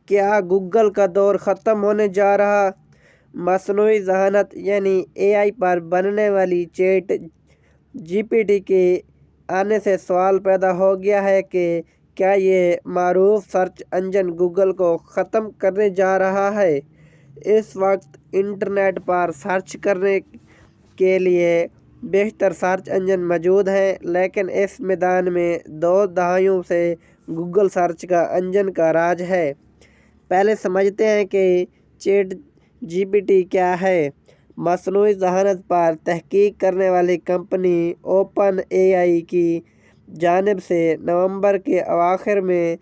کیا گوگل کا دور ختم ہونے جا رہا؟ مصنوعی ذہانت یعنی AI پر بننے والی چیٹ GPT کے آنے سے سوال پیدا ہو گیا ہے کہ کیا یہ معروف سرچ انجن گوگل کو ختم کرنے جا رہا ہے؟ اس وقت انٹرنیٹ پر سرچ کرنے کے لیے بیشتر سرچ انجن موجود ہیں، لیکن اس میدان میں 2 دہائیوں سے گوگل سرچ کا انجن کا راج ہے۔ پہلے سمجھتے ہیں کہ چیٹ GPT کیا ہے۔ مصنوعی ذہانت پر تحقیق کرنے والی کمپنی اوپن AI کی جانب سے نومبر کے اواخر میں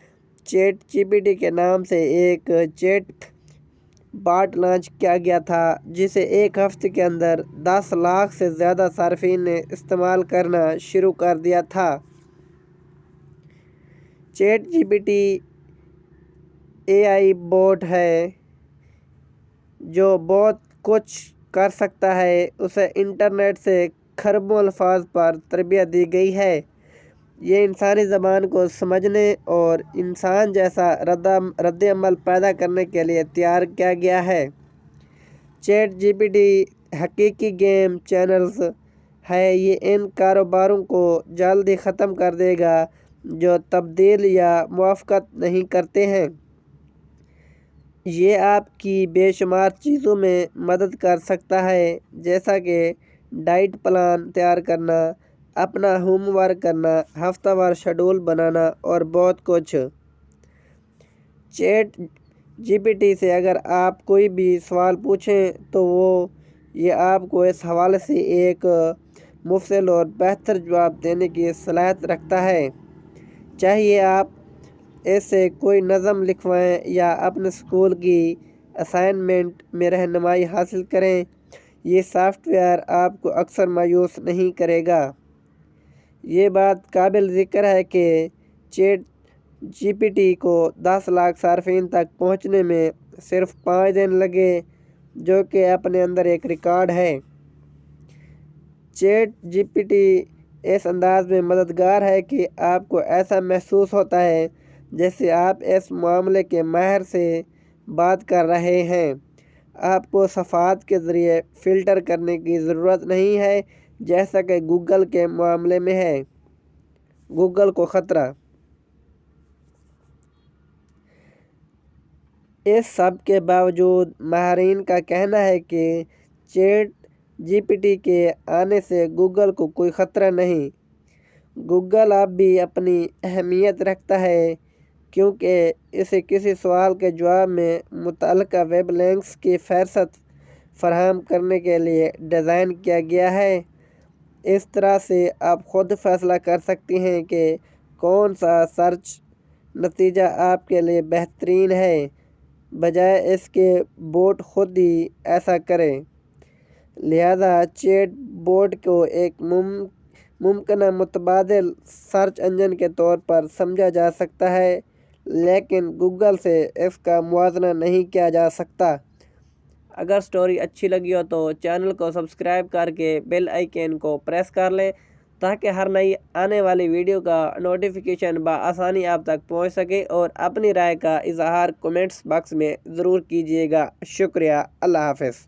چیٹ GPT کے نام سے ایک چیٹ باٹ لانچ کیا گیا تھا، جسے ایک ہفتے کے اندر 10 لاکھ سے زیادہ صارفین نے استعمال کرنا شروع کر دیا تھا۔ چیٹ GPT AI بوٹ ہے جو بہت کچھ کر سکتا ہے۔ اسے انٹرنیٹ سے کھربوں الفاظ پر تربیت دی گئی ہے۔ یہ انسانی زبان کو سمجھنے اور انسان جیسا رد عمل پیدا کرنے کے لیے تیار کیا گیا ہے۔ چیٹ GPT حقیقی گیم چینلز ہے۔ یہ ان کاروباروں کو جلد ہی ختم کر دے گا جو تبدیل یا موافقت نہیں کرتے ہیں۔ یہ آپ کی بے شمار چیزوں میں مدد کر سکتا ہے، جیسا کہ ڈائٹ پلان تیار کرنا، اپنا ہوم ورک کرنا، ہفتہ وار شیڈول بنانا اور بہت کچھ۔ چیٹ GPT سے اگر آپ کوئی بھی سوال پوچھیں تو یہ آپ کو اس حوالے سے ایک مفصل اور بہتر جواب دینے کی صلاحیت رکھتا ہے۔ چاہے آپ اس سے کوئی نظم لکھوائیں یا اپنے اسکول کی اسائنمنٹ میں رہنمائی حاصل کریں، یہ سافٹ ویئر آپ کو اکثر مایوس نہیں کرے گا۔ یہ بات قابل ذکر ہے کہ چیٹ GPT کو 10 لاکھ صارفین تک پہنچنے میں صرف 5 دن لگے، جو کہ اپنے اندر ایک ریکارڈ ہے۔ چیٹ GPT اس انداز میں مددگار ہے کہ آپ کو ایسا محسوس ہوتا ہے جیسے آپ اس معاملے کے ماہر سے بات کر رہے ہیں۔ آپ کو صفحات کے ذریعے فلٹر کرنے کی ضرورت نہیں ہے، جیسا کہ گوگل کے معاملے میں ہے۔ گوگل کو خطرہ۔ اس سب کے باوجود ماہرین کا کہنا ہے کہ چیٹ GPT کے آنے سے گوگل کو کوئی خطرہ نہیں۔ گوگل اب بھی اپنی اہمیت رکھتا ہے کیونکہ اسے کسی سوال کے جواب میں متعلقہ ویب لنکس کی فہرست فراہم کرنے کے لیے ڈیزائن کیا گیا ہے۔ اس طرح سے آپ خود فیصلہ کر سکتی ہیں کہ کون سا سرچ نتیجہ آپ کے لیے بہترین ہے، بجائے اس کے بوٹ خود ہی ایسا کرے۔ لہذا چیٹ بوٹ کو ایک ممکنہ متبادل سرچ انجن کے طور پر سمجھا جا سکتا ہے، لیکن گوگل سے اس کا موازنہ نہیں کیا جا سکتا۔ اگر سٹوری اچھی لگی ہو تو چینل کو سبسکرائب کر کے بیل آئیکن کو پریس کر لیں تاکہ ہر نئی آنے والی ویڈیو کا نوٹیفیکیشن بآسانی آپ تک پہنچ سکے، اور اپنی رائے کا اظہار کمنٹس باکس میں ضرور کیجیے گا۔ شکریہ۔ اللہ حافظ۔